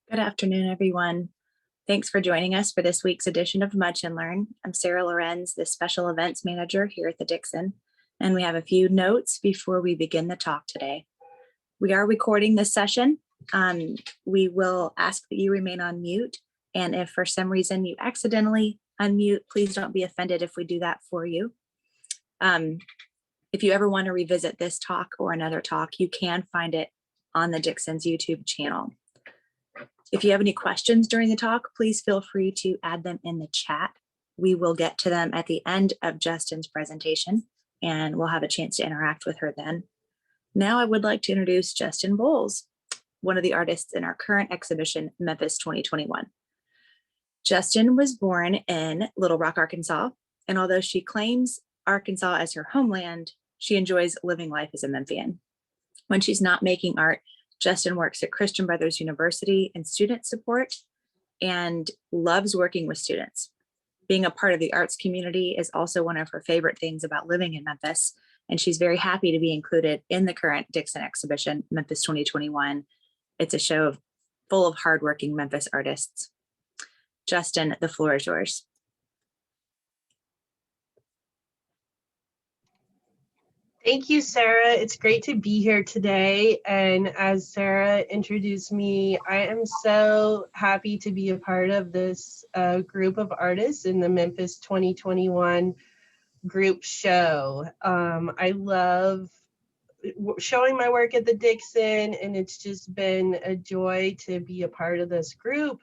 Good afternoon, everyone. Thanks for joining us for this week's edition of Munch and Learn. I'm Sarah Lorenz, the Special Events Manager here at the Dixon, and we have a few notes before we begin the talk today. We are recording this session. We will ask that you remain on mute, and if for some reason you accidentally unmute, please don't be offended if we do that for you. If you ever want to revisit this talk or another talk, you can find it on the Dixon's YouTube channel. If you have any questions during the talk, please feel free to add them in the chat. We will get to them at the end of Justin's presentation, and we'll have a chance to interact with her then. Now I would like to introduce Justin Bowles, one of the artists in our current exhibition, Memphis 2021. Justin was born in Little Rock, Arkansas, and although she claims Arkansas as her homeland, she enjoys living life as a Memphian. When she's not making art, Justin works at Christian Brothers University in student support and loves working with students. Being a part of the arts community is also one of her favorite things about living in Memphis, and she's very happy to be included in the current Dixon exhibition, Memphis 2021. It's a show full of hardworking Memphis artists. Justin, the floor is yours. Thank you, Sarah. It's great to be here today. And as Sarah introduced me, I am so happy to be a part of this group of artists in the Memphis 2021 group show. I love showing my work at the Dixon, and it's just been a joy to be a part of this group.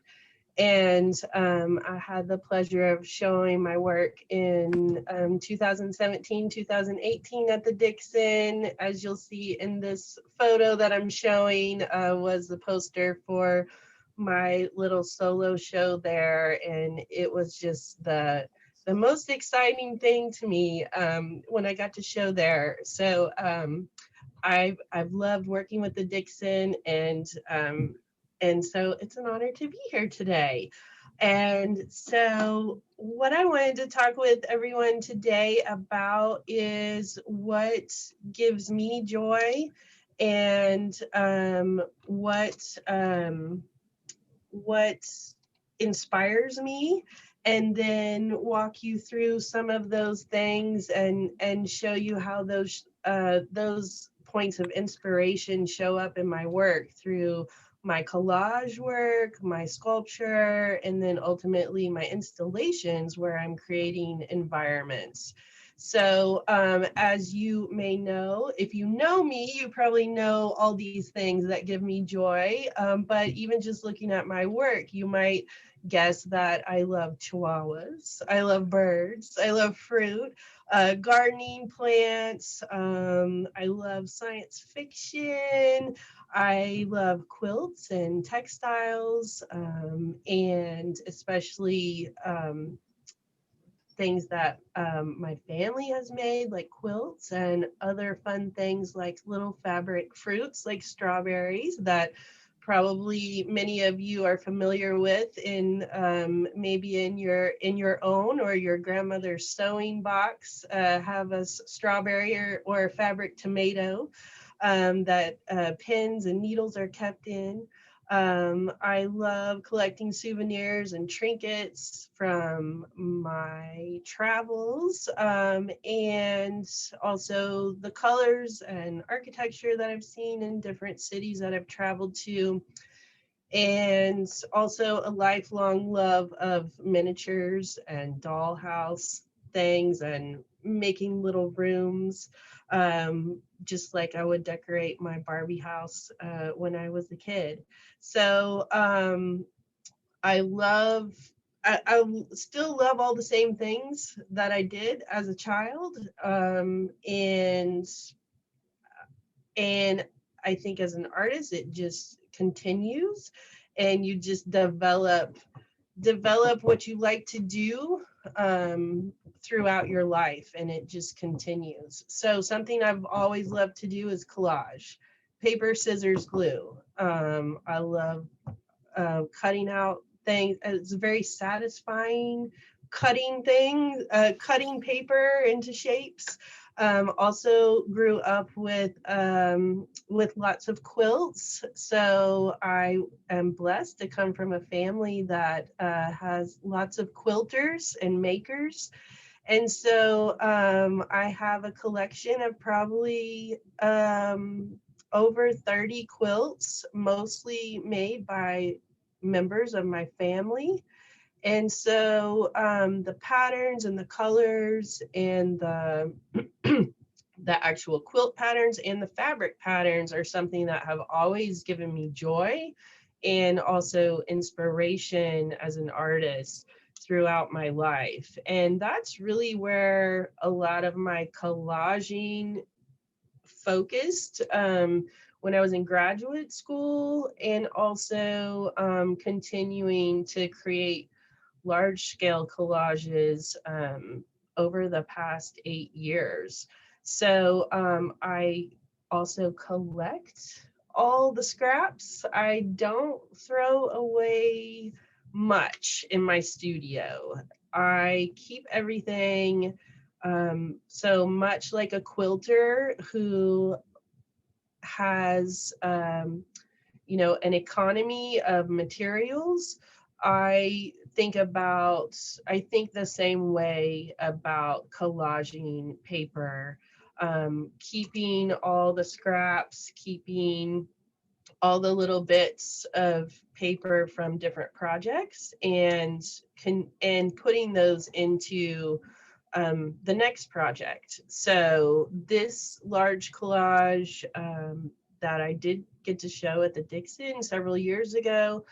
And I had the pleasure of showing my work in 2017, 2018 at the Dixon. As you'll see in this photo that I'm showing, was the poster for my little solo show there. And it was just the most exciting thing to me when I got to show there. So I've loved working with the Dixon, and so it's an honor to be here today. And so what I wanted to talk with everyone today about is what gives me joy and what inspires me, and then walk you through some of those things and show you how those points of inspiration show up in my work through my collage work, my sculpture, and then ultimately my installations where I'm creating environments. So as you may know, if you know me, you probably know all these things that give me joy. But even just looking at my work, you might guess that I love chihuahuas, I love birds, I love fruit, gardening, plants, I love science fiction, I love quilts and textiles, and especially things that my family has made, like quilts, and other fun things like little fabric fruits like strawberries that probably many of you are familiar with in maybe in your own or your grandmother's sewing box, have a strawberry or a fabric tomato that pins and needles are kept in. I love collecting souvenirs and trinkets from my travels, and also the colors and architecture that I've seen in different cities that I've traveled to, and also a lifelong love of miniatures and dollhouse things and making little rooms, just like I would decorate my Barbie house when I was a kid. So I still love all the same things that I did as a child, and I think as an artist it just continues, and you just develop what you like to do throughout your life, and it just continues. So something I've always loved to do is collage, paper, scissors, glue. I love cutting out things. It's very satisfying cutting things, cutting paper into shapes. Also grew up with lots of quilts. So I am blessed to come from a family that has lots of quilters and makers. And so I have a collection of probably over 30 quilts, mostly made by members of my family. And so the patterns and the colors and the the actual quilt patterns and the fabric patterns are something that have always given me joy and also inspiration as an artist throughout my life. And that's really where a lot of my collaging focused when I was in graduate school, and also continuing to create large scale collages over the past 8 years. So I also collect all the scraps. I don't throw away much in my studio. I keep everything, so much like a quilter who has an economy of materials. I think the same way about collaging paper, keeping all the scraps, keeping all the little bits of paper from different projects, and putting those into the next project. So this large collage that I did get to show at the Dixon several years ago,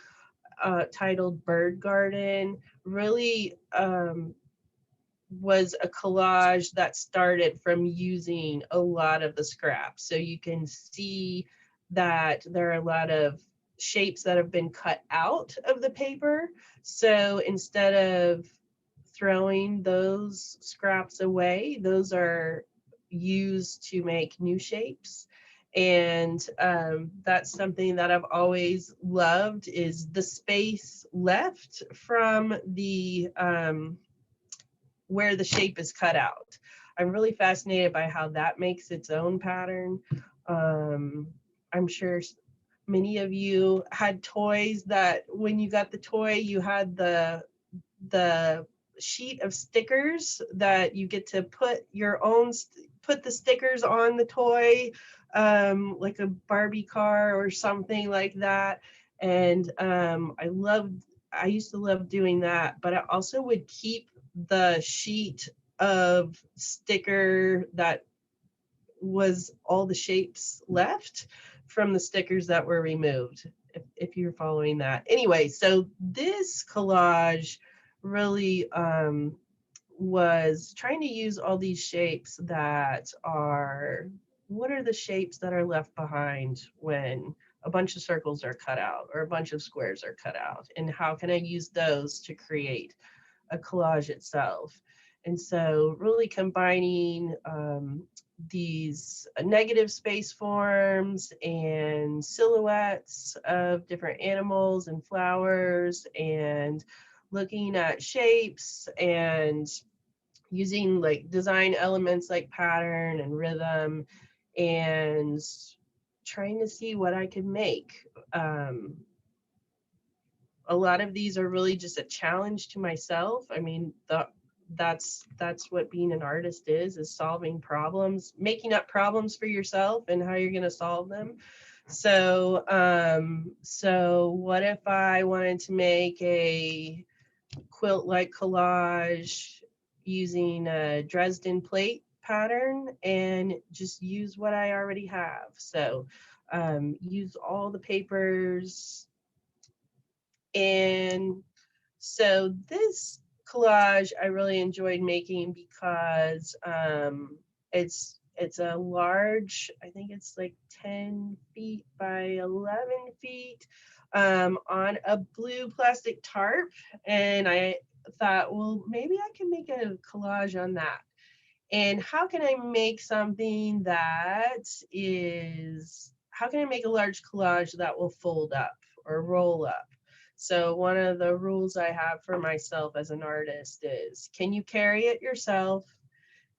titled Bird Garden, really was a collage that started from using a lot of the scraps. So you can see that there are a lot of shapes that have been cut out of the paper. So instead of throwing those scraps away, those are used to make new shapes. And that's something that I've always loved, is the space left from the where the shape is cut out. I'm really fascinated by how that makes its own pattern. I'm sure many of you had toys that when you got the toy, you had the sheet of stickers that you get to put put the stickers on the toy, like a Barbie car or something like that. And I used to love doing that, but I also would keep the sheet of sticker that was all the shapes left from the stickers that were removed, if you're following that. Anyway, so this collage really was trying to use all these shapes what are the shapes that are left behind when a bunch of circles are cut out or a bunch of squares are cut out, and how can I use those to create a collage itself? And so really combining these negative space forms and silhouettes of different animals and flowers, and looking at shapes and using like design elements like pattern and rhythm, and trying to see what I could make. A lot of these are really just a challenge to myself. I mean, that's what being an artist is solving problems, making up problems for yourself and how you're going to solve them. So what if I wanted to make a quilt-like collage using a Dresden plate pattern and just use what I already have? So use all the papers. And so this collage I really enjoyed making because it's a large, I think it's like 10 feet by 11 feet, on a blue plastic tarp. And I thought, well, maybe I can make a collage on that. And how can I make a large collage that will fold up or roll up? So one of the rules I have for myself as an artist is, can you carry it yourself?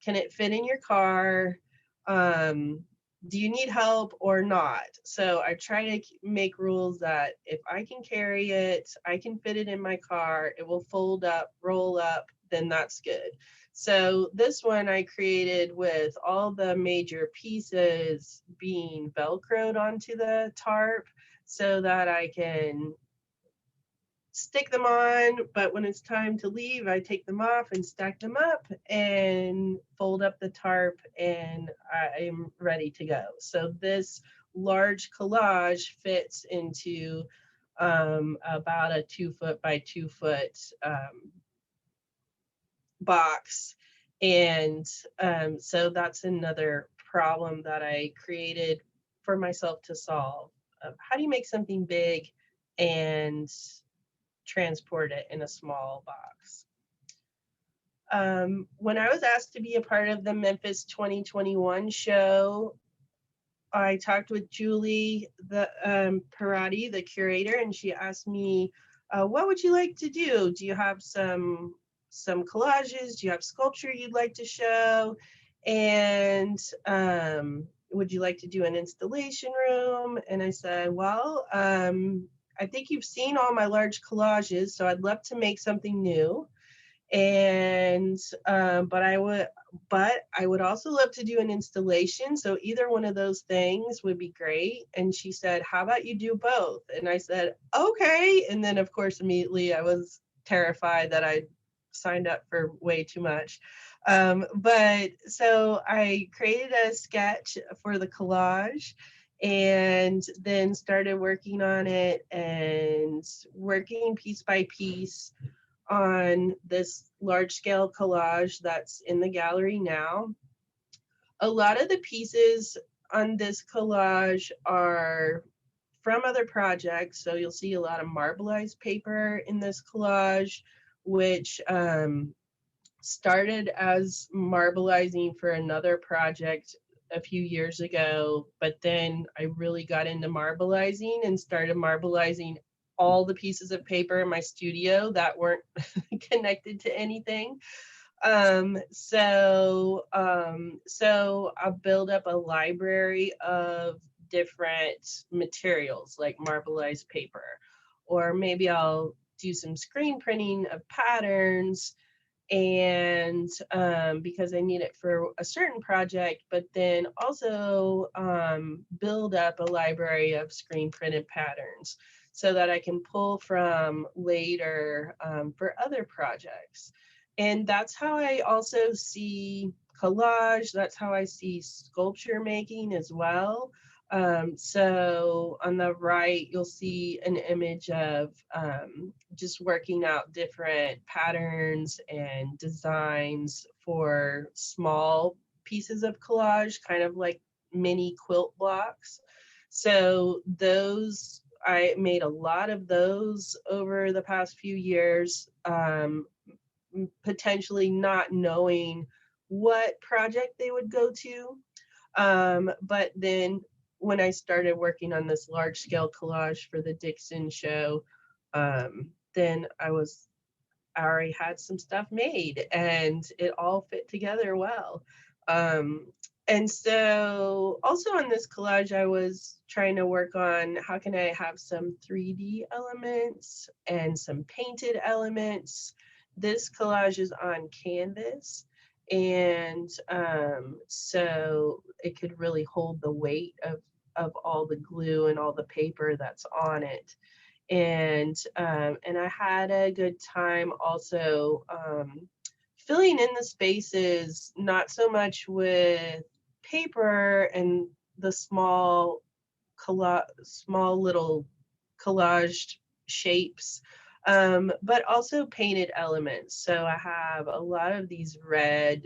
can it fit in your car? Do you need help or not? So I try to make rules that if I can carry it, I can fit it in my car, it will fold up, roll up, then that's good. So this one I created with all the major pieces being Velcroed onto the tarp so that I can stick them on, but when it's time to leave, I take them off and stack them up and fold up the tarp, and I'm ready to go. So this large collage fits into about a 2 foot by 2 foot box. And so that's another problem that I created for myself to solve. How do you make something big and transport it in a small box? When I was asked to be a part of the Memphis 2021 show, I talked with Julie, the Parati, the curator, and she asked me, what would you like to do? Do you have some collages? Do you have sculpture you'd like to show? And would you like to do an installation room? And I said, well, I think you've seen all my large collages, so I'd love to make something new. And but I would also love to do an installation. So either one of those things would be great. And she said, how about you do both? And I said, okay. And then of course, immediately I was terrified that I signed up for way too much. But so I created a sketch for the collage and then started working on it and working piece by piece on this large scale collage that's in the gallery now. A lot of the pieces on this collage are from other projects. So you'll see a lot of marbleized paper in this collage, which started as marbleizing for another project a few years ago, but then I really got into marbleizing and started marbleizing all the pieces of paper in my studio that weren't connected to anything. So I'll build up a library of different materials like marbleized paper, or maybe I'll do some screen printing of patterns and because I need it for a certain project, but then also build up a library of screen printed patterns so that I can pull from later for other projects. And that's how I also see collage. That's how I see sculpture making as well. So on the right, you'll see an image of just working out different patterns and designs for small pieces of collage, kind of like mini quilt blocks. So those, I made a lot of those over the past few years, potentially not knowing what project they would go to. But then when I started working on this large scale collage for the Dixon show, then I already had some stuff made and it all fit together well. And so also on this collage, I was trying to work on how can I have some 3D elements and some painted elements. This collage is on canvas. And so it could really hold the weight of all the glue and all the paper that's on it. And I had a good time also filling in the spaces, not so much with paper and the small little collaged shapes, but also painted elements. So I have a lot of these red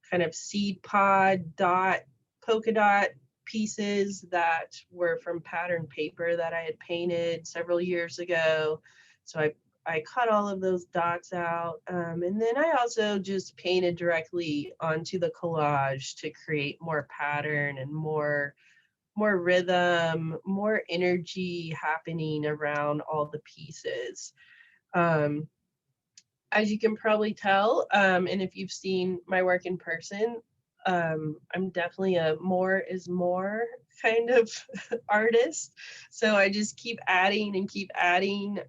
kind of seed pod polka dot pieces that were from pattern paper that I had painted several years ago. So I cut all of those dots out. And then I also just painted directly onto the collage to create more pattern and more rhythm, more energy happening around all the pieces. as you can probably tell, and if you've seen my work in person, I'm definitely a more is more kind of artist. So I just keep adding and keep adding.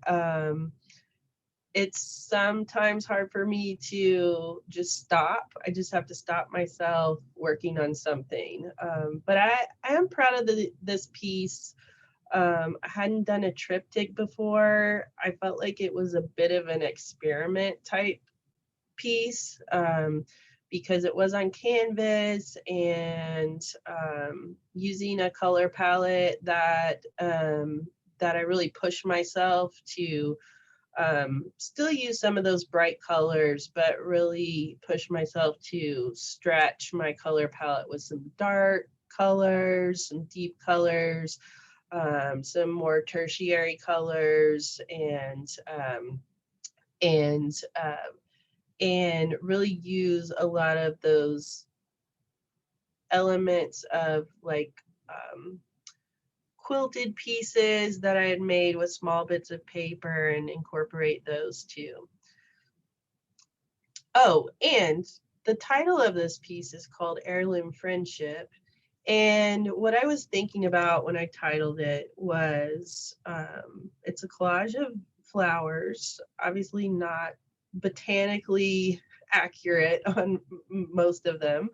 It's sometimes hard for me to just stop. I just have to stop myself working on something. But I am proud of this piece. I hadn't done a triptych before. I felt like it was a bit of an experiment type piece, because it was on canvas and using a color palette that that I really pushed myself to still use some of those bright colors, but really push myself to stretch my color palette with some dark colors, some deep colors, some more tertiary colors, and and really use a lot of those elements of like quilted pieces that I had made with small bits of paper and incorporate those too. Oh, and the title of this piece is called Heirloom Friendship. And what I was thinking about when I titled it was it's a collage of flowers, obviously not botanically accurate on most of them.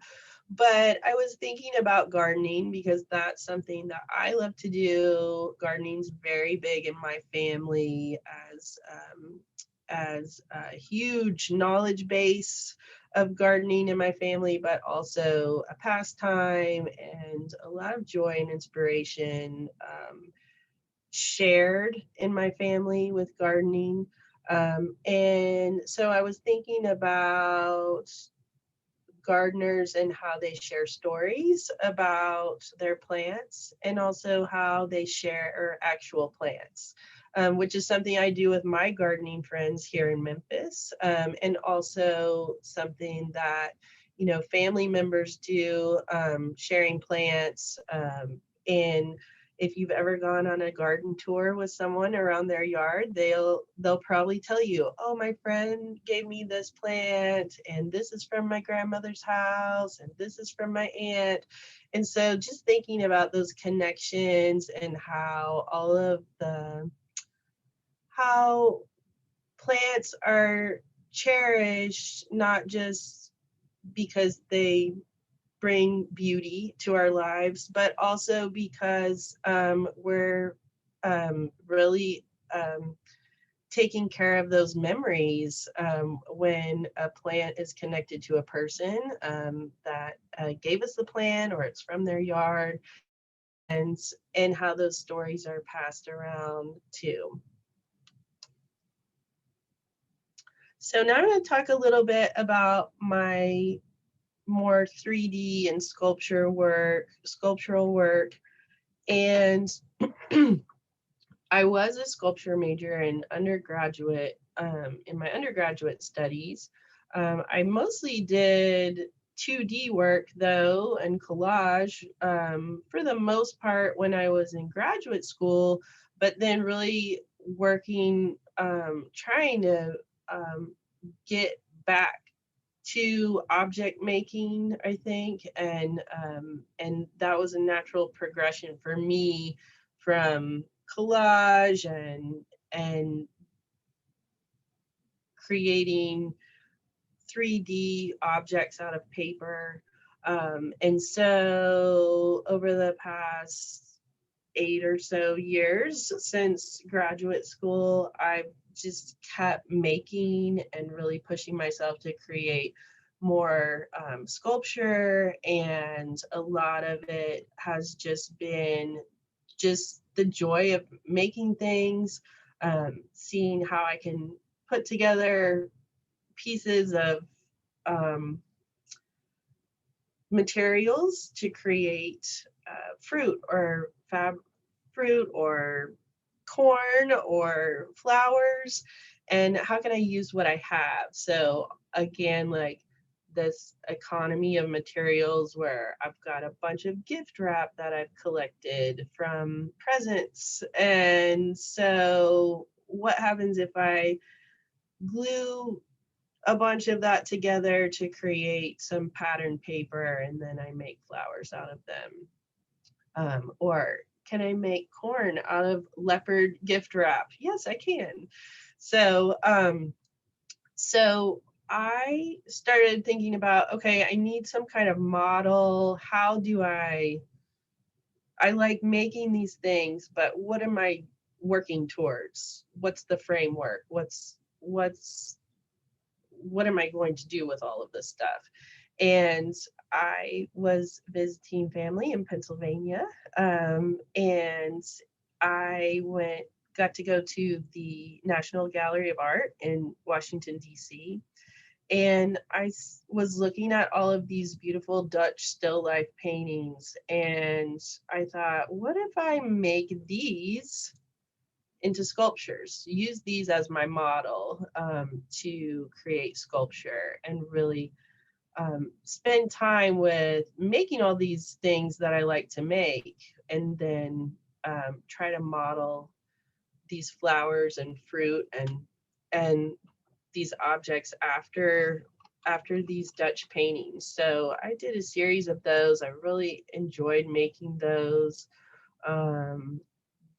But I was thinking about gardening because that's something that I love to do. Gardening's very big in my family as a huge knowledge base of gardening in my family, but also a pastime and a lot of joy and inspiration shared in my family with gardening. And so I was thinking about gardeners and how they share stories about their plants and also how they share actual plants, which is something I do with my gardening friends here in Memphis, and also something that, you know, family members do, sharing plants. And if you've ever gone on a garden tour with someone around their yard, they'll probably tell you, oh, my friend gave me this plant, and this is from my grandmother's house, and this is from my aunt. And so just thinking about those connections and how all of how plants are cherished, not just because they bring beauty to our lives, but also because we're really taking care of those memories when a plant is connected to a person that gave us the plant or it's from their yard, and how those stories are passed around too. So now I'm going to talk a little bit about my more 3D and sculptural work. And I was a sculpture major in undergraduate, in my undergraduate studies. I mostly did 2D work though, and collage for the most part when I was in graduate school, but then really working, trying to get back to object making, I think, and that was a natural progression for me from collage and creating 3D objects out of paper. And so over the past 8 or so years since graduate school, I've just kept making and really pushing myself to create more sculpture, and a lot of it has just been just the joy of making things, seeing how I can put together pieces of materials to create fruit or fruit or corn or flowers, and how can I use what I have. So again, like this economy of materials where I've got a bunch of gift wrap that I've collected from presents, and so what happens if I glue a bunch of that together to create some pattern paper, and then I make flowers out of them. Or can I make corn out of leopard gift wrap? Yes, I can. So, so I started thinking about, okay, I need some kind of model. How do I like making these things, but what am I working towards? What's the framework? What am I going to do with all of this stuff? And I was visiting family in Pennsylvania, and I got to go to the National Gallery of Art in Washington, D.C. And I was looking at all of these beautiful Dutch still life paintings, and I thought, what if I make these into sculptures, use these as my model to create sculpture, and really spend time with making all these things that I like to make, and then try to model these flowers and fruit and these objects after these Dutch paintings. So I did a series of those. I really enjoyed making those.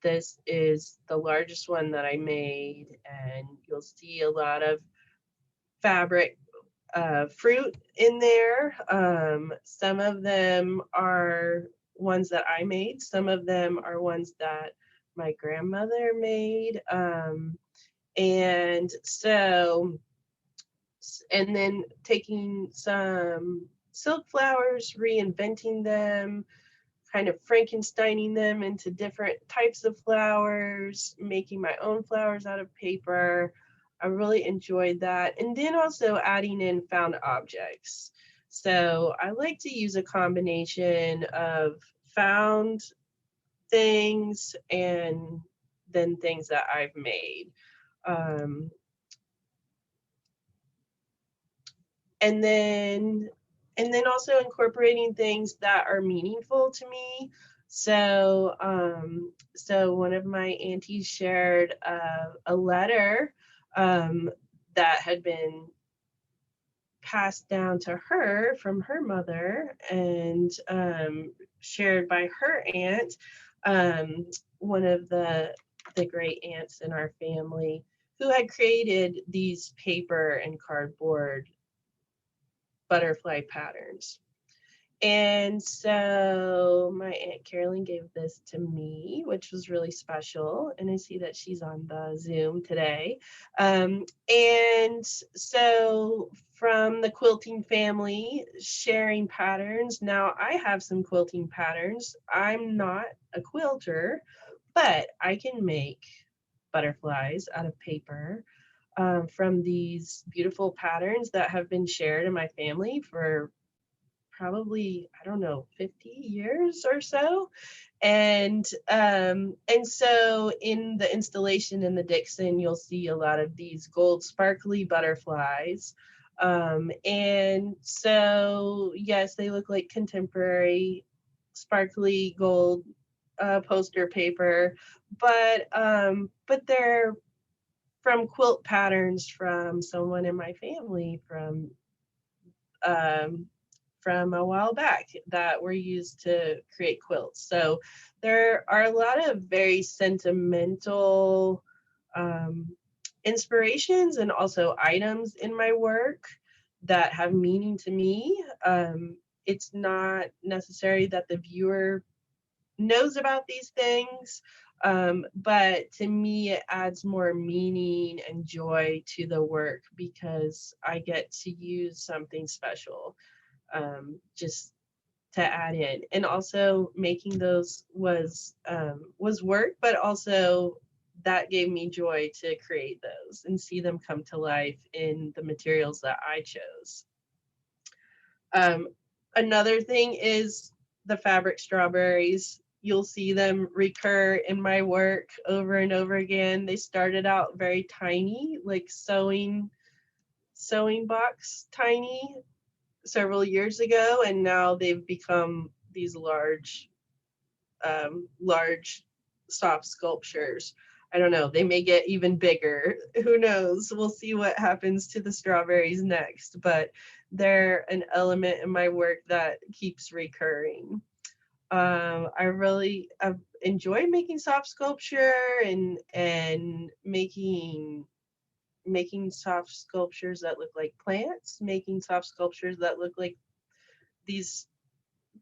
This is the largest one that I made, and you'll see a lot of fabric fruit in there. Some of them are ones that I made. Some of them are ones that my grandmother made. And so, and then taking some silk flowers, reinventing them, kind of Frankensteining them into different types of flowers, making my own flowers out of paper. I really enjoyed that. And then also adding in found objects. So I like to use a combination of found things and then things that I've made. And then also incorporating things that are meaningful to me. So so one of my aunties shared a letter that had been passed down to her from her mother, and shared by her aunt, one of the great aunts in our family, who had created these paper and cardboard butterfly patterns. And so my Aunt Carolyn gave this to me, which was really special. And I see that she's on the Zoom today. And so from the quilting family, sharing patterns. Now I have some quilting patterns. I'm not a quilter, but I can make butterflies out of paper. From these beautiful patterns that have been shared in my family for probably, I don't know, 50 years or so. And so in the installation in the Dixon, you'll see a lot of these gold sparkly butterflies. And so, yes, they look like contemporary sparkly gold poster paper, but they're from quilt patterns from someone in my family from a while back that were used to create quilts. So there are a lot of very sentimental inspirations and also items in my work that have meaning to me. It's not necessary that the viewer knows about these things, but to me it adds more meaning and joy to the work because I get to use something special just to add in. And also making those was work, but also that gave me joy to create those and see them come to life in the materials that I chose. Another thing is the fabric strawberries. You'll see them recur in my work over and over again. They started out very tiny, like sewing box tiny several years ago, and now they've become these large soft sculptures. I don't know, they may get even bigger. Who knows? We'll see what happens to the strawberries next, but they're an element in my work that keeps recurring. I really enjoy making soft sculpture and making soft sculptures that look like plants, making soft sculptures that look like these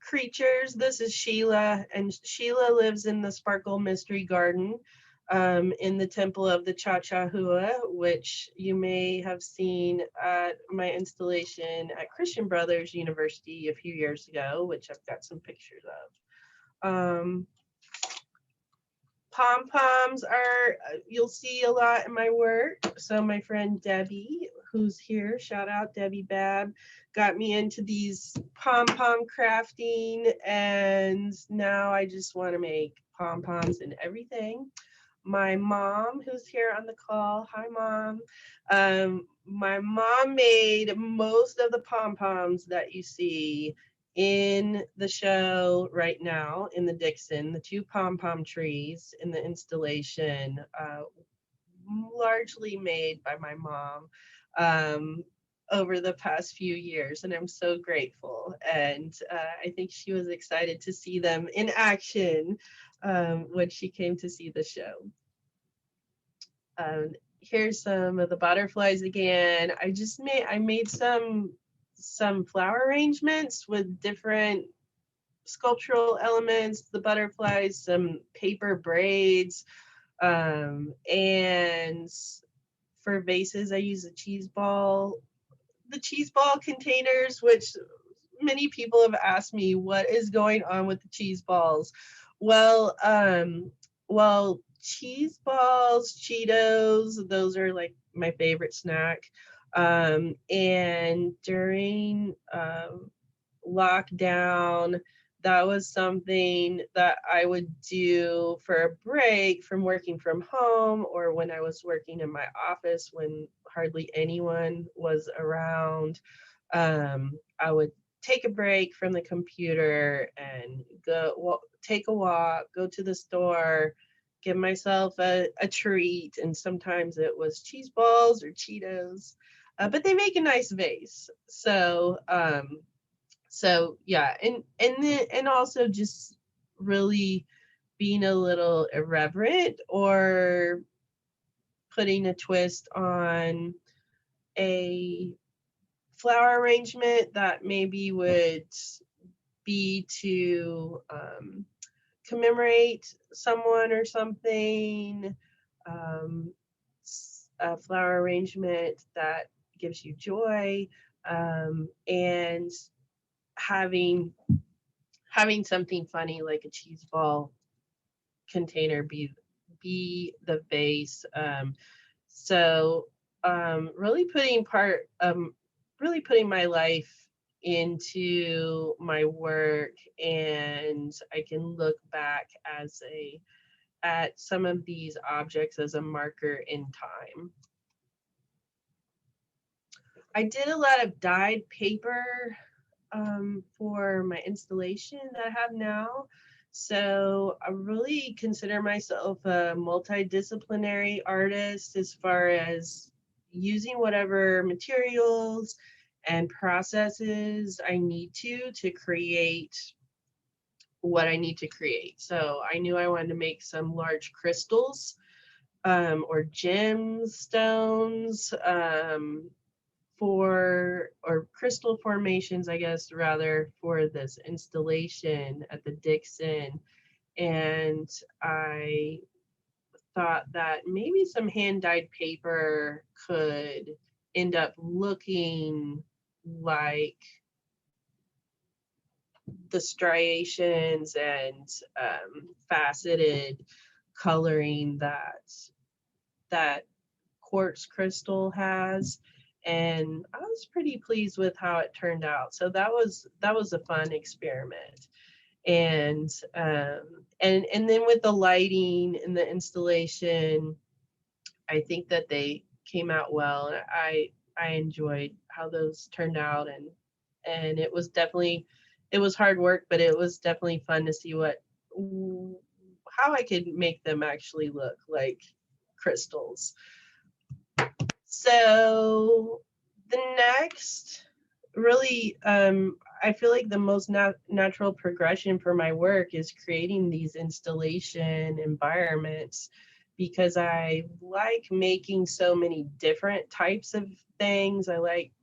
creatures. This is Sheila, and Sheila lives in the Sparkle Mystery Garden in the Temple of the Cha-Cha-Hua, which you may have seen at my installation at Christian Brothers University a few years ago, which I've got some pictures of. Pom Poms are, you'll see a lot in my work. So my friend Debbie, who's here, shout out Debbie Babb, got me into these pom pom crafting, and now I just want to make pom poms and everything. My mom, who's here on the call, hi Mom. My mom made most of the pom poms that you see in the show right now in the Dixon, the 2 pom-pom trees in the installation, largely made by my mom over the past few years, and I'm so grateful. And I think she was excited to see them in action when she came to see the show. Here's some of the butterflies again. I made some flower arrangements with different sculptural elements, the butterflies, some paper braids, and for vases I use a cheese ball. The cheese ball containers, which many people have asked me what is going on with the cheese balls. Well, cheese balls, Cheetos, those are like my favorite snack. And during lockdown, that was something that I would do for a break from working from home, or when I was working in my office when hardly anyone was around. I would take a break from the computer and go take a walk, go to the store, give myself a treat, and sometimes it was cheese balls or Cheetos, but they make a nice vase. So yeah, and also just really being a little irreverent or putting a twist on a flower arrangement that maybe would be to commemorate someone or something, a flower arrangement that gives you joy, and having something funny like a cheese ball container be the base. Really putting my life into my work, and I can look back at some of these objects as a marker in time. I did a lot of dyed paper for my installation that I have now. So I really consider myself a multidisciplinary artist as far as using whatever materials and processes I need to create what I need to create. So I knew I wanted to make some large crystals or gemstones, or crystal formations, I guess, rather, for this installation at the Dixon. And I thought that maybe some hand-dyed paper could end up looking like the striations and faceted coloring that quartz crystal has. And I was pretty pleased with how it turned out. So that was a fun experiment. And then with the lighting and the installation, I think that they came out well. I enjoyed how those turned out, and it was hard work, but it was definitely fun to see how I could make them actually look like crystals. So the next, really, I feel like the most natural progression for my work is creating these installation environments, because I like making so many different types of things. I like,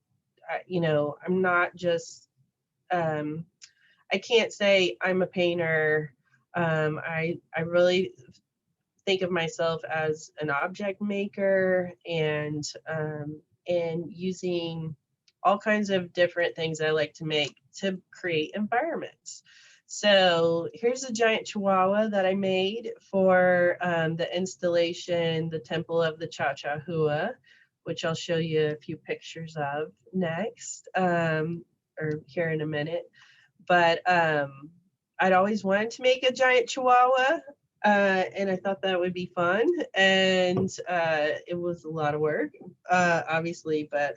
you know, I'm not just, I can't say I'm a painter. I really think of myself as an object maker, and using all kinds of different things I like to make to create environments. So here's a giant chihuahua that I made for the installation, the Temple of the Cha-Cha-Hua, which I'll show you a few pictures of next, or here in a minute. But I'd always wanted to make a giant chihuahua, and I thought that would be fun. And it was a lot of work, obviously, but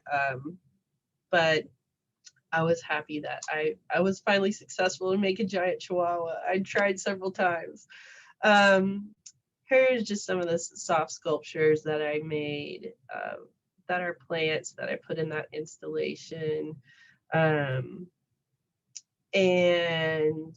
I was happy that I was finally successful in make a giant chihuahua. I tried several times. Here's just some of the soft sculptures that I made, that are plants that I put in that installation. And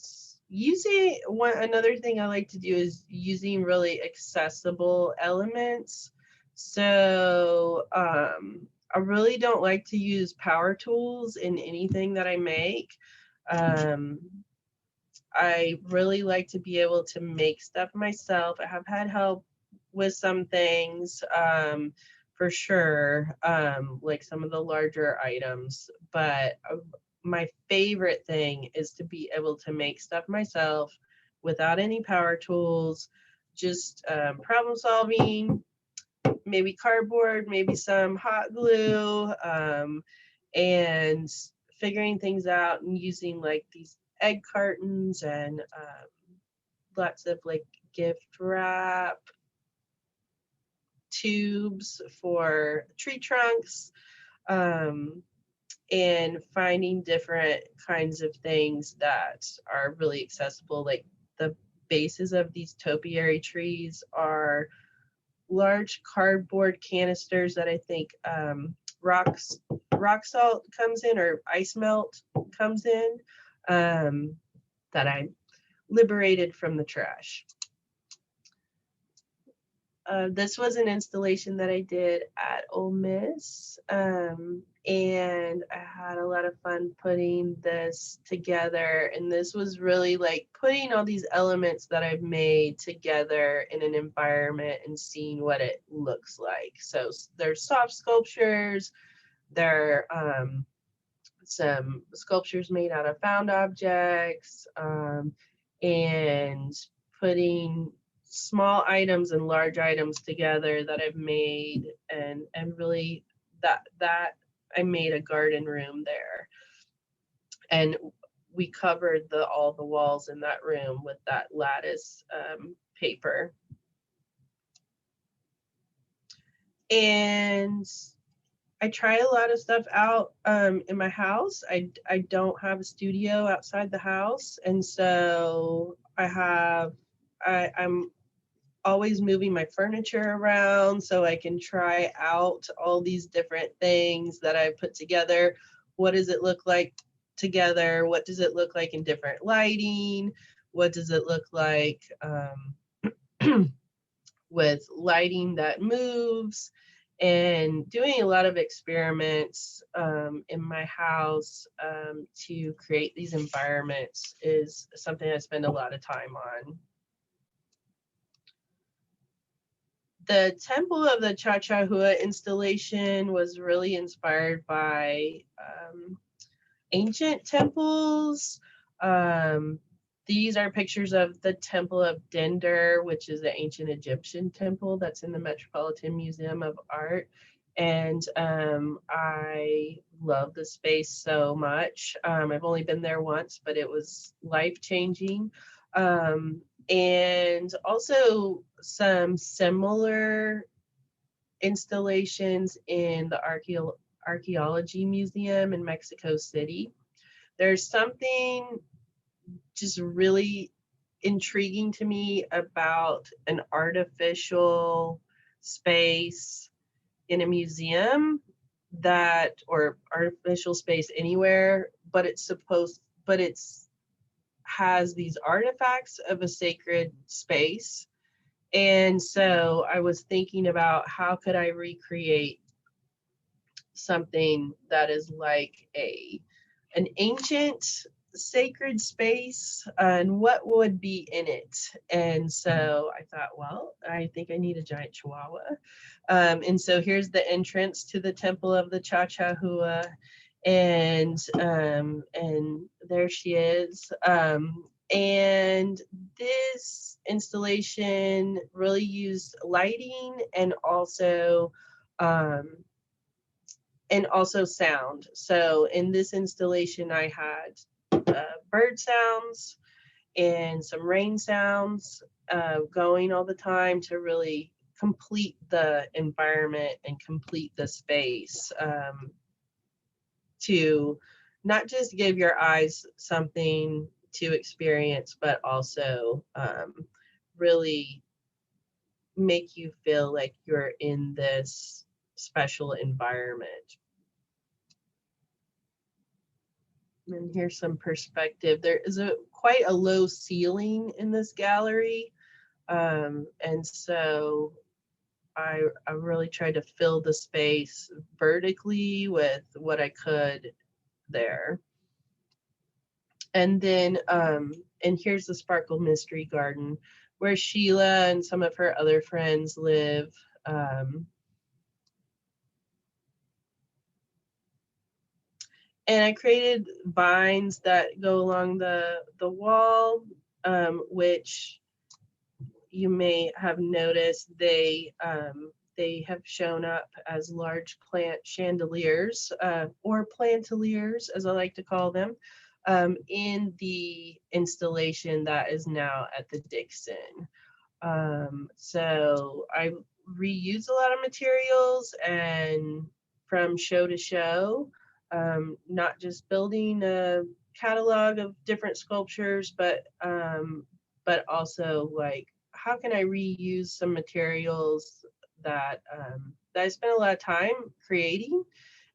using another thing I like to do is using really accessible elements. So I really don't like to use power tools in anything that I make. I really like to be able to make stuff myself. I have had help with some things, for sure, like some of the larger items, but my favorite thing is to be able to make stuff myself without any power tools, just problem solving, maybe cardboard, maybe some hot glue, and figuring things out, and using like these egg cartons and lots of like gift wrap tubes for tree trunks, and finding different kinds of things that are really accessible. Like the bases of these topiary trees are large cardboard canisters that I think rock salt comes in, or ice melt comes in, that I liberated from the trash. This was an installation that I did at Ole Miss, and I had a lot of fun putting this together. And this was really like putting all these elements that I've made together in an environment and seeing what it looks like. So there's soft sculptures, there are some sculptures made out of found objects, and putting small items and large items together that I've made, and really that I made a garden room there, and we covered all the walls in that room with that lattice paper. And I try a lot of stuff out in my house. I don't have a studio outside the house, and so I'm always moving my furniture around so I can try out all these different things that I put together. What does it look like together? What does it look like in different lighting? What does it look like with lighting that moves? And doing a lot of experiments in my house to create these environments is something I spend a lot of time on. The Temple of the Cha-Cha-Hua installation was really inspired by ancient temples. These are pictures of the Temple of Dendor, which is an ancient Egyptian temple that's in the Metropolitan Museum of Art. And I love the space so much. I've only been there once, but it was life-changing. And also some similar installations in the Archaeology Museum in Mexico City. There's something just really intriguing to me about an artificial space in a museum or artificial space anywhere, but it's has these artifacts of a sacred space. And so I was thinking about how could I recreate something that is like an ancient sacred space, and what would be in it. And so I thought, well, I think I need a giant chihuahua. And so here's the entrance to the Temple of the Cha-Cha-Hua, and there she is. And this installation really used lighting and also sound. So in this installation, I had bird sounds and some rain sounds going all the time to really complete the environment and complete the space, to not just give your eyes something to experience, but also really make you feel like you're in this special environment. And here's some perspective. There is quite a low ceiling in this gallery. And so I really tried to fill the space vertically with what I could there. And then, and here's the Sparkle Mystery Garden, where Sheila and some of her other friends live. And I created vines that go along the wall, which you may have noticed they have shown up as large plant chandeliers, or planteliers, as I like to call them, in the installation that is now at the Dixon. So I reuse a lot of materials, and from show to show, not just building a catalog of different sculptures, but also like, how can I reuse some materials that I spent a lot of time creating,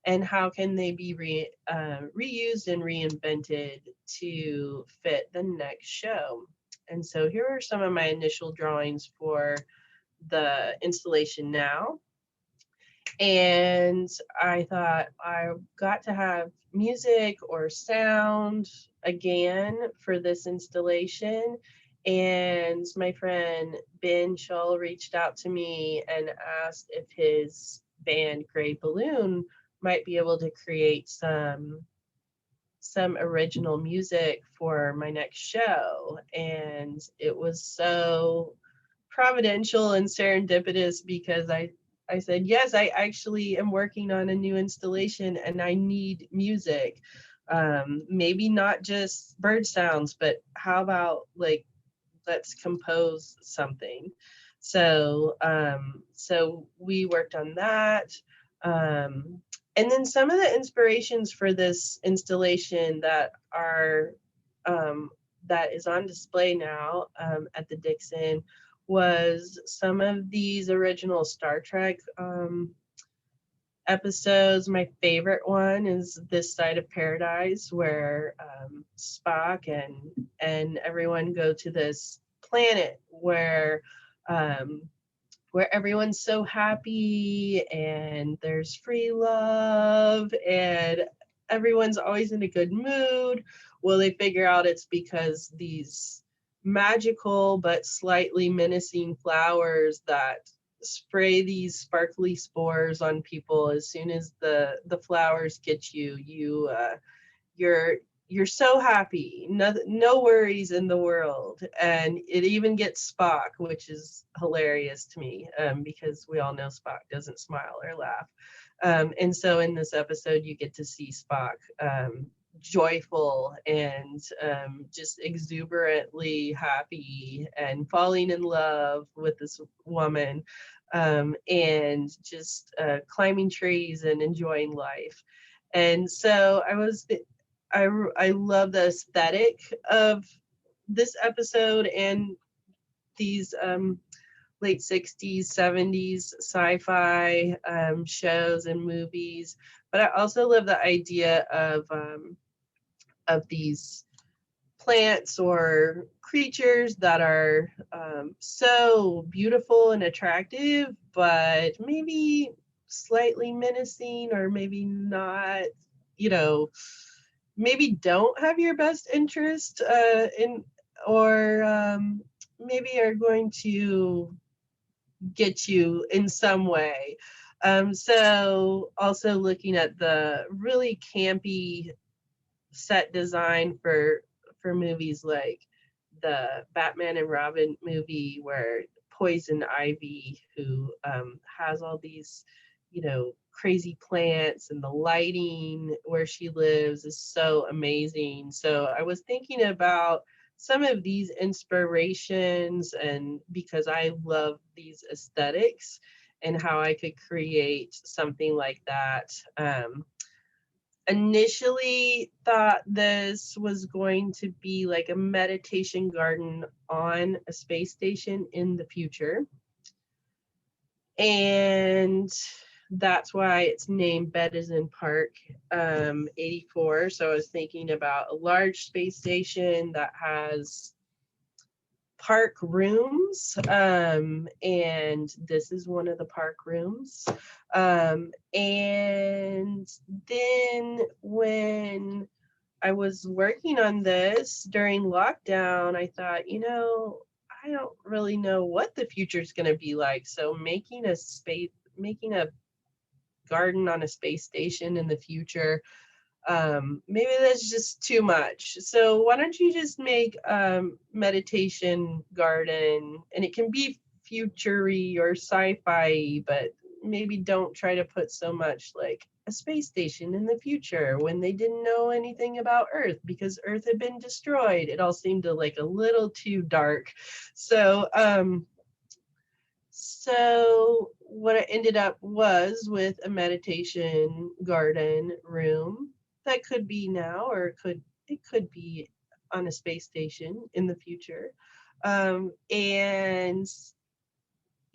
and how can they be reused and reinvented to fit the next show? And so here are some of my initial drawings for the installation now. And I thought I got to have music or sound again for this installation. And my friend Ben Shull reached out to me and asked if his band Gray Balloon might be able to create some original music for my next show. And it was so providential and serendipitous, because I said, yes, I actually am working on a new installation and I need music. Maybe not just bird sounds, but how about like, let's compose something. So so we worked on that. And then some of the inspirations for this installation that is on display now at the Dixon was some of these original Star Trek episodes. My favorite one is This Side of Paradise, where Spock and everyone go to this planet where everyone's so happy and there's free love and everyone's always in a good mood. Well, they figure out it's because these magical but slightly menacing flowers that spray these sparkly spores on people as soon as the flowers get you, you're so happy, no worries in the world. And it even gets Spock, which is hilarious to me, because we all know Spock doesn't smile or laugh. And so in this episode, you get to see Spock joyful and just exuberantly happy and falling in love with this woman, and just climbing trees and enjoying life. And so I love the aesthetic of this episode and these late 60s, 70s sci-fi shows and movies. But I also love the idea of these plants or creatures that are so beautiful and attractive, but maybe slightly menacing, or maybe not, you know, maybe don't have your best interest in, or maybe are going to get you in some way. So also looking at the really campy set design for movies like the Batman and Robin movie, where Poison Ivy, who has all these, you know, crazy plants, and the lighting where she lives is so amazing. So I was thinking about some of these inspirations, and because I love these aesthetics, and how I could create something like that. Initially thought this was going to be like a meditation garden on a space station in the future. And that's why it's named Bedizin Park 84. So I was thinking about a large space station that has park rooms, and this is one of the park rooms. And then when I was working on this during lockdown, I thought, you know, I don't really know what the future is going to be like. So making a garden on a space station in the future, maybe that's just too much. So why don't you just make meditation garden, and it can be future-y or sci-fi, but maybe don't try to put so much like a space station in the future when they didn't know anything about Earth because Earth had been destroyed. It all seemed like a little too dark. So so what I ended up was with a meditation garden room that could be now, or it could be on a space station in the future, and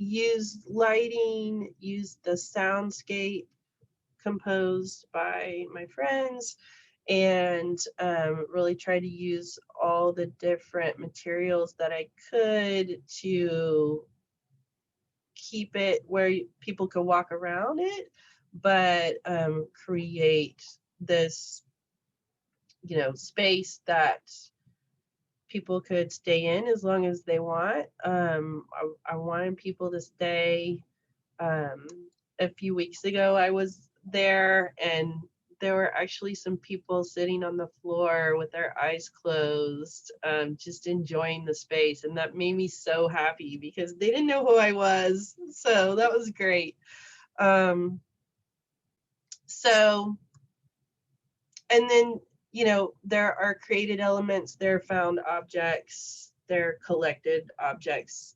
use lighting, use the soundscape composed by my friends, and really try to use all the different materials that I could to keep it where people could walk around it, but create this, you know, space that people could stay in as long as they want. I wanted people to stay. A few weeks ago, I was there, and there were actually some people sitting on the floor with their eyes closed, just enjoying the space. And that made me so happy because they didn't know who I was. So that was great. So, and then, you know, there are created elements, there are found objects, there are collected objects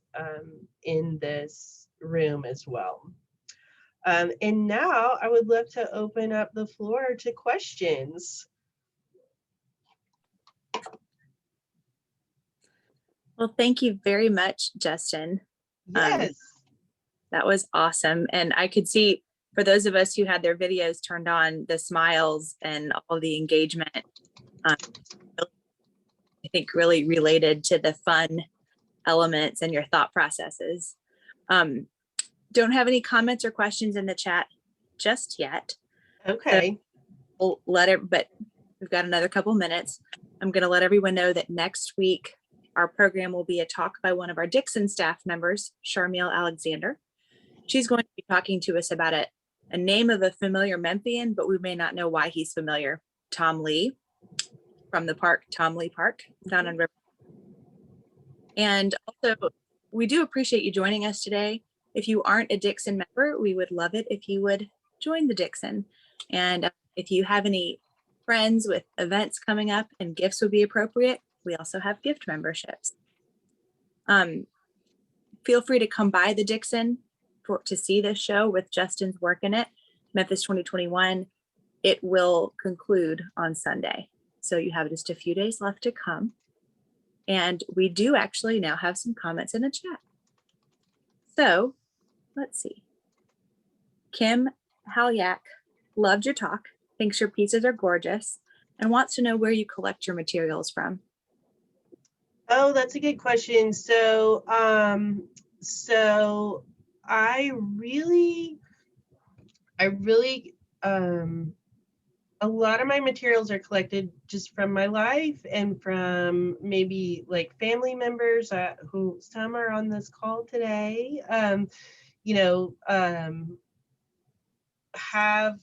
in this room as well. And now I would love to open up the floor to questions. Well, thank you very much, Justin. Yes. That was awesome. And I could see, for those of us who had their videos turned on, the smiles and all the engagement, I think really related to the fun elements and your thought processes. Don't have any comments or questions in the chat just yet. Okay. So we'll but we've got another couple minutes. I'm going to let everyone know that next week our program will be a talk by one of our Dixon staff members, Charmiel Alexander. She's going to be talking to us about a name of a familiar Memphian, but we may not know why he's familiar. Tom Lee, from the park, Tom Lee Park, down on River. And also, we do appreciate you joining us today. If you aren't a Dixon member, we would love it if you would join the Dixon. And if you have any friends with events coming up and gifts would be appropriate, we also have gift memberships. Feel free to come by the Dixon to see this show with Justin's work in it, Memphis 2021. It will conclude on Sunday. So you have just a few days left to come. And we do actually now have some comments in the chat. So let's see. Kim Halyak loved your talk, thinks your pieces are gorgeous, and wants to know where you collect your materials from. Oh, that's a good question. So I really, a lot of my materials are collected just from my life and from maybe like family members who some are on this call today, have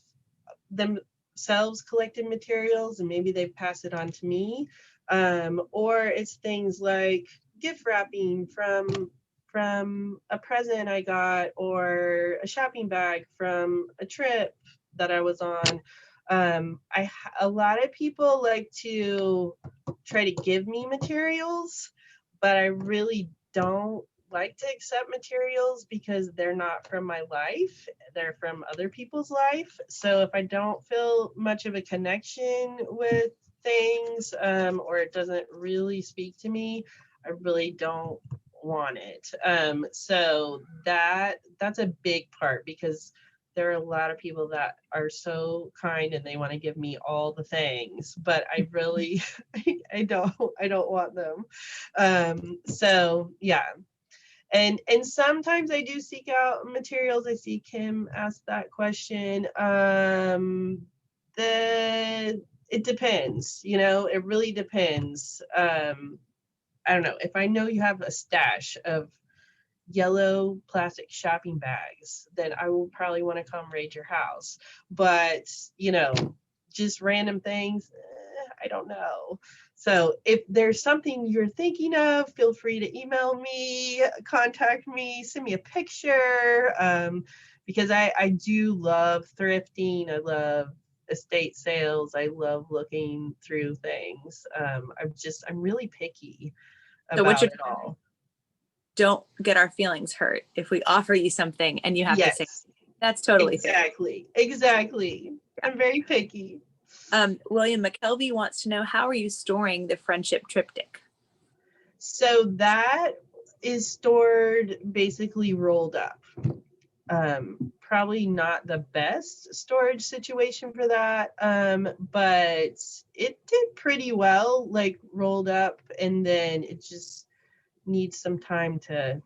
themselves collected materials and maybe they pass it on to me. Or it's things like gift wrapping from a present I got, or a shopping bag from a trip that I was on. A lot of people like to try to give me materials, but I really don't like to accept materials because they're not from my life, they're from other people's life. So if I don't feel much of a connection with things, or it doesn't really speak to me, I really don't want it. So that's a big part, because there are a lot of people that are so kind and they want to give me all the things, but I really I don't want them. So yeah. And sometimes I do seek out materials. I see Kim ask that question. It depends, it really depends. I don't know, if I know you have a stash of yellow plastic shopping bags, then I will probably want to come raid your house. But, just random things, I don't know. So if there's something you're thinking of, feel free to email me, contact me, send me a picture, because I do love thrifting. I love estate sales. I love looking through things. I'm really picky So what about you're it all. don't get our feelings hurt if we offer you something and you have to say Yes, that's totally fair. exactly. I'm very picky. William McKelvey wants to know, how are you storing the friendship triptych? So that is stored basically rolled up. Probably not the best storage situation for that, but it did pretty well, like rolled up, and then it just needs some time to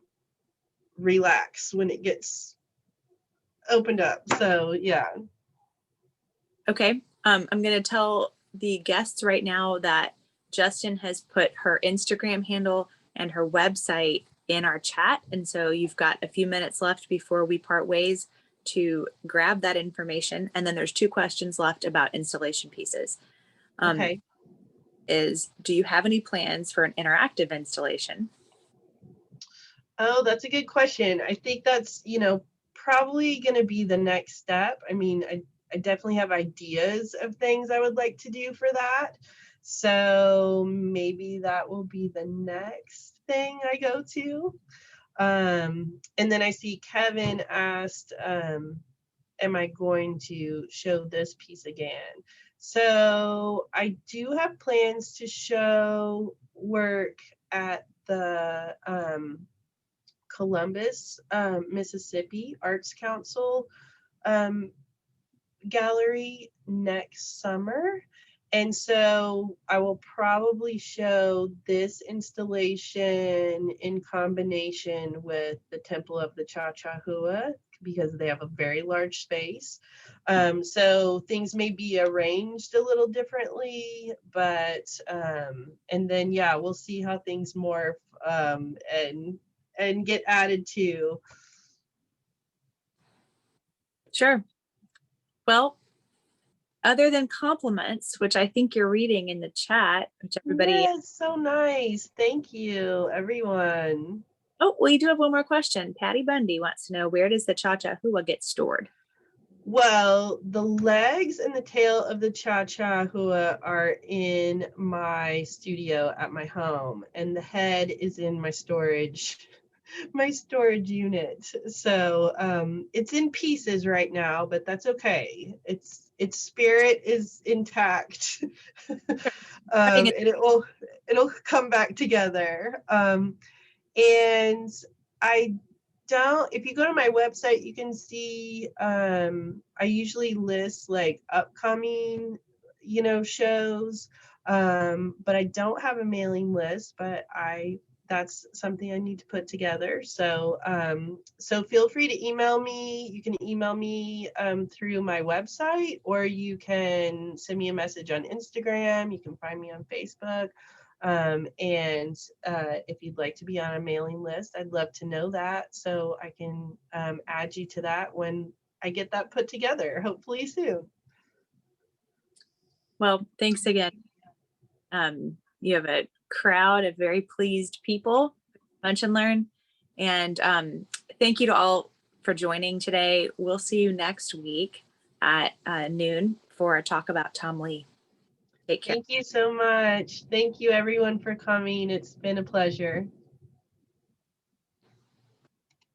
relax when it gets opened up. So yeah. Okay. I'm going to tell the guests right now that Justin has put her Instagram handle and her website in our chat. And so you've got a few minutes left before we part ways to grab that information. And then there's 2 questions left about installation pieces. Okay. Do you have any plans for an interactive installation? Oh, that's a good question. I think that's, probably going to be the next step. I mean, I definitely have ideas of things I would like to do for that. So maybe that will be the next thing I go to. And then I see Kevin asked, am I going to show this piece again? So I do have plans to show work at the Columbus, Mississippi Arts Council gallery next summer. And so I will probably show this installation in combination with the Temple of the Cha-Cha-Hua, because they have a very large space. So things may be arranged a little differently, but and then yeah, we'll see how things morph, and get added to. Sure. Well, other than compliments, which I think you're reading in the chat, which everybody. Yes, so nice. Thank you, everyone. Oh, we do have one more question. Patty Bundy wants to know, where does the Cha-Cha-Hua get stored? Well, the legs and the tail of the Cha-Cha-Hua are in my studio at my home, and the head is in my storage unit. So it's in pieces right now, but that's okay. Its spirit is intact. And it'll come back together. And I don't, if you go to my website, you can see, I usually list like upcoming, shows, but I don't have a mailing list, but that's something I need to put together. So, so feel free to email me. You can email me through my website, or you can send me a message on Instagram. You can find me on Facebook. And if you'd like to be on a mailing list, I'd love to know that, so I can add you to that when I get that put together, hopefully soon. Well, thanks again. You have a crowd of very pleased people, Munch and Learn. And thank you to all for joining today. We'll see you next week at noon for a talk about Tom Lee. Take care. Thank you so much. Thank you everyone for coming. It's been a pleasure.